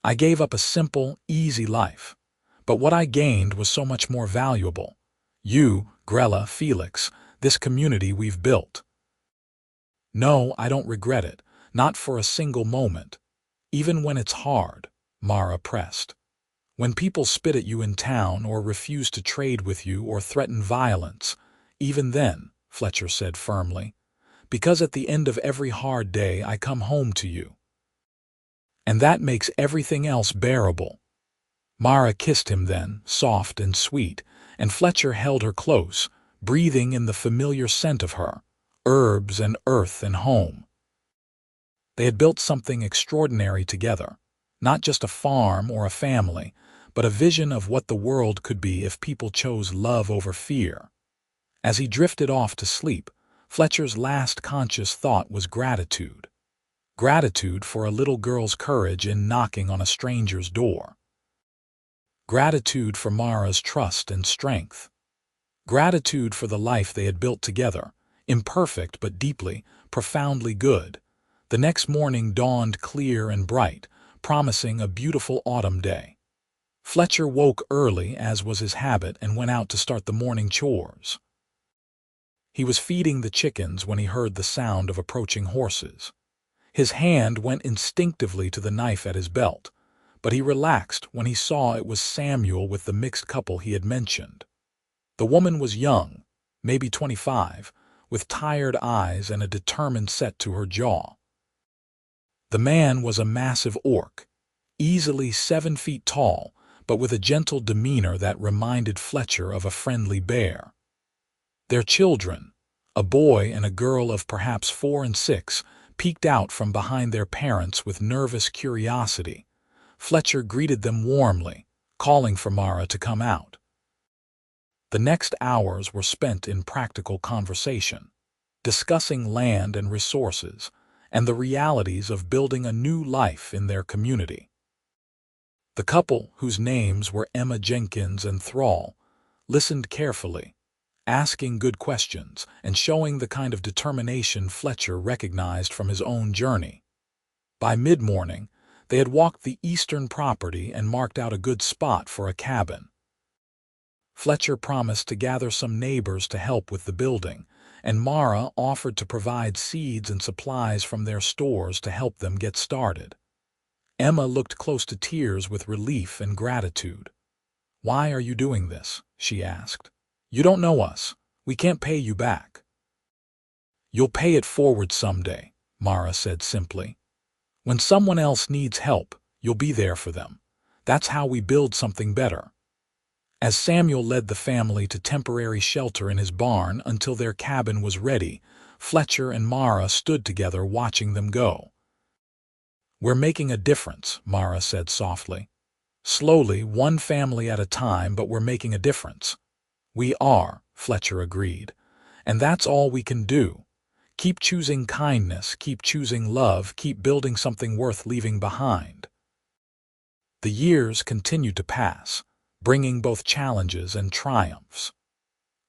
"I gave up a simple, easy life. But what I gained was so much more valuable. You, Grela, Felix, this community we've built. No, I don't regret it, not for a single moment. Even when it's hard," Mara pressed. "When people spit at you in town or refuse to trade with you or threaten violence, even then," Fletcher said firmly, "because at the end of every hard day I come home to you. And that makes everything else bearable." Mara kissed him then, soft and sweet, and Fletcher held her close, breathing in the familiar scent of her, herbs and earth and home. They had built something extraordinary together, not just a farm or a family, but a vision of what the world could be if people chose love over fear. As he drifted off to sleep, Fletcher's last conscious thought was gratitude. Gratitude for a little girl's courage in knocking on a stranger's door. Gratitude for Mara's trust and strength. Gratitude for the life they had built together, imperfect but deeply, profoundly good. The next morning dawned clear and bright, promising a beautiful autumn day. Fletcher woke early, as was his habit, and went out to start the morning chores. He was feeding the chickens when he heard the sound of approaching horses. His hand went instinctively to the knife at his belt, but he relaxed when he saw it was Samuel with the mixed couple he had mentioned. The woman was young, maybe 25, with tired eyes and a determined set to her jaw. The man was a massive orc, easily 7 feet tall, but with a gentle demeanor that reminded Fletcher of a friendly bear. Their children, a boy and a girl of perhaps 4 and 6, peeked out from behind their parents with nervous curiosity. Fletcher greeted them warmly, calling for Mara to come out. The next hours were spent in practical conversation, discussing land and resources, and the realities of building a new life in their community. The couple, whose names were Emma Jenkins and Thrall, listened carefully, asking good questions and showing the kind of determination Fletcher recognized from his own journey. By mid-morning, they had walked the eastern property and marked out a good spot for a cabin. Fletcher promised to gather some neighbors to help with the building, and Mara offered to provide seeds and supplies from their stores to help them get started. Emma looked close to tears with relief and gratitude. "Why are you doing this?" she asked. "You don't know us. We can't pay you back." "You'll pay it forward someday," Mara said simply. "When someone else needs help, you'll be there for them. That's how we build something better." As Samuel led the family to temporary shelter in his barn until their cabin was ready, Fletcher and Mara stood together watching them go. "We're making a difference," Mara said softly. "Slowly, one family at a time, but we're making a difference." "We are," Fletcher agreed. "And that's all we can do. Keep choosing kindness, keep choosing love, keep building something worth leaving behind." The years continued to pass, bringing both challenges and triumphs.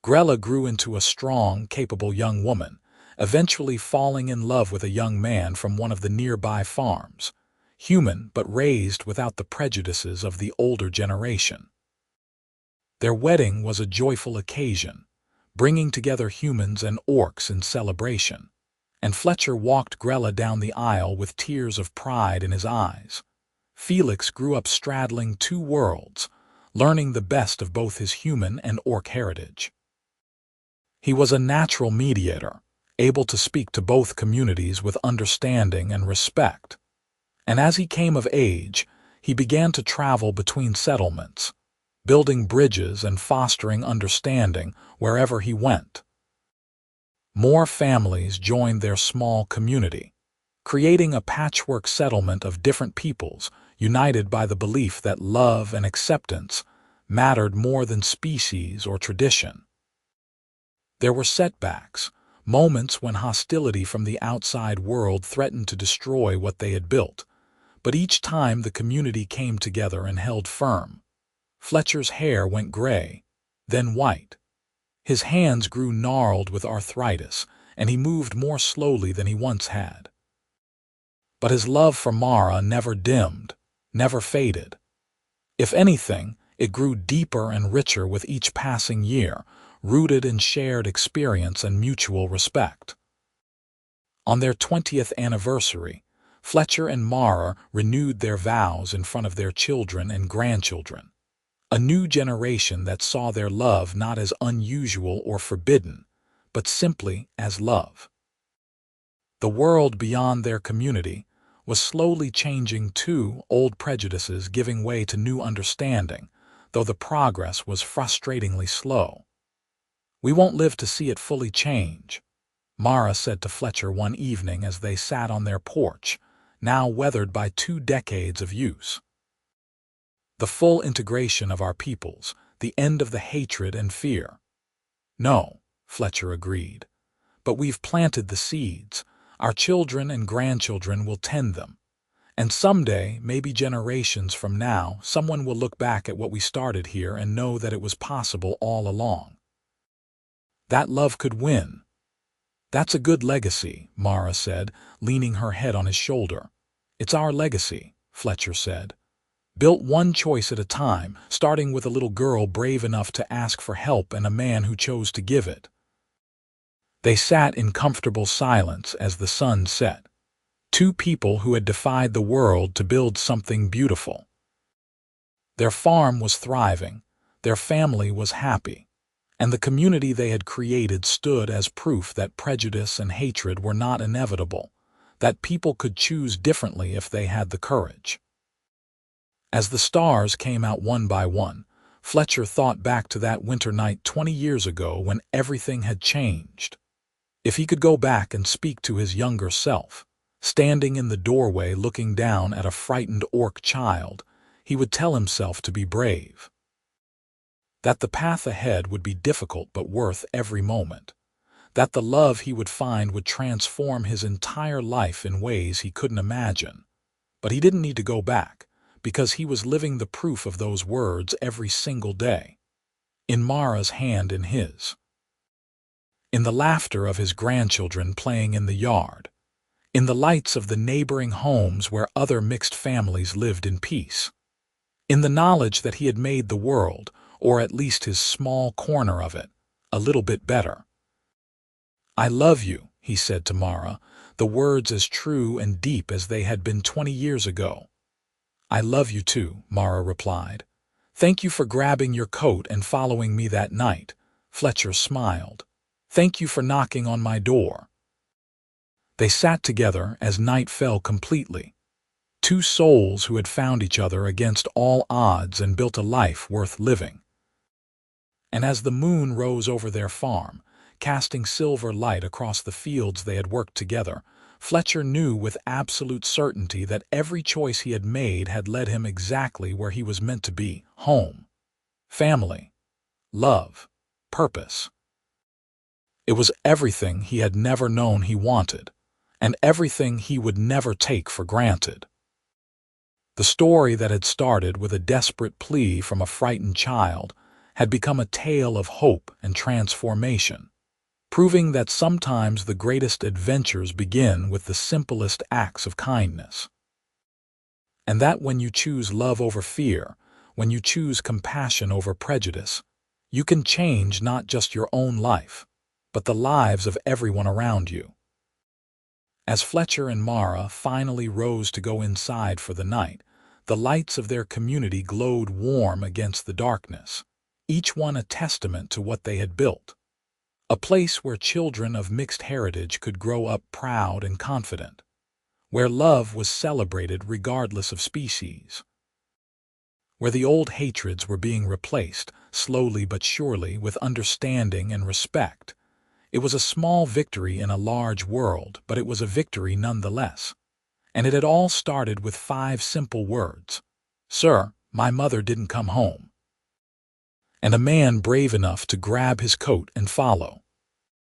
Grela grew into a strong, capable young woman, eventually falling in love with a young man from one of the nearby farms, human but raised without the prejudices of the older generation. Their wedding was a joyful occasion, bringing together humans and orcs in celebration, and Fletcher walked Grela down the aisle with tears of pride in his eyes. Felix grew up straddling two worlds, learning the best of both his human and orc heritage. He was a natural mediator, able to speak to both communities with understanding and respect. And as he came of age, he began to travel between settlements, building bridges and fostering understanding wherever he went. More families joined their small community, creating a patchwork settlement of different peoples, united by the belief that love and acceptance mattered more than species or tradition. There were setbacks, moments when hostility from the outside world threatened to destroy what they had built, but each time the community came together and held firm. Fletcher's hair went gray, then white. His hands grew gnarled with arthritis, and he moved more slowly than he once had. But his love for Mara never dimmed, never faded. If anything, it grew deeper and richer with each passing year, rooted in shared experience and mutual respect. On their 20th anniversary, Fletcher and Mara renewed their vows in front of their children and grandchildren, a new generation that saw their love not as unusual or forbidden, but simply as love. The world beyond their community was slowly changing too, old prejudices giving way to new understanding, though the progress was frustratingly slow. "We won't live to see it fully change," Mara said to Fletcher one evening as they sat on their porch, now weathered by 2 decades of use. "The full integration of our peoples, the end of the hatred and fear." "No," Fletcher agreed, "but we've planted the seeds. Our children and grandchildren will tend them. And someday, maybe generations from now, someone will look back at what we started here and know that it was possible all along. That love could win." "That's a good legacy," Mara said, leaning her head on his shoulder. "It's our legacy," Fletcher said. "Built one choice at a time, starting with a little girl brave enough to ask for help and a man who chose to give it." They sat in comfortable silence as the sun set. Two people who had defied the world to build something beautiful. Their farm was thriving, their family was happy, and the community they had created stood as proof that prejudice and hatred were not inevitable, that people could choose differently if they had the courage. As the stars came out one by one, Fletcher thought back to that winter night 20 years ago when everything had changed. If he could go back and speak to his younger self, standing in the doorway looking down at a frightened orc child, he would tell himself to be brave. That the path ahead would be difficult but worth every moment. That the love he would find would transform his entire life in ways he couldn't imagine. But he didn't need to go back, because he was living the proof of those words every single day. In Mara's hand in his. In the laughter of his grandchildren playing in the yard. In the lights of the neighboring homes where other mixed families lived in peace. In the knowledge that he had made the world, or at least his small corner of it, a little bit better. "I love you," he said to Mara, the words as true and deep as they had been 20 years ago. "I love you too," Mara replied. "Thank you for grabbing your coat and following me that night." Fletcher smiled. "Thank you for knocking on my door." They sat together as night fell completely. Two souls who had found each other against all odds and built a life worth living. And as the moon rose over their farm, casting silver light across the fields they had worked together, Fletcher knew with absolute certainty that every choice he had made had led him exactly where he was meant to be: home, family, love, purpose. It was everything he had never known he wanted, and everything he would never take for granted. The story that had started with a desperate plea from a frightened child had become a tale of hope and transformation, proving that sometimes the greatest adventures begin with the simplest acts of kindness. And that when you choose love over fear, when you choose compassion over prejudice, you can change not just your own life, but the lives of everyone around you. As Fletcher and Mara finally rose to go inside for the night, the lights of their community glowed warm against the darkness, each one a testament to what they had built. A place where children of mixed heritage could grow up proud and confident, where love was celebrated regardless of species, where the old hatreds were being replaced, slowly but surely, with understanding and respect. It was a small victory in a large world, but it was a victory nonetheless. And it had all started with 5 simple words: "Sir, my mother didn't come home." And a man brave enough to grab his coat and follow.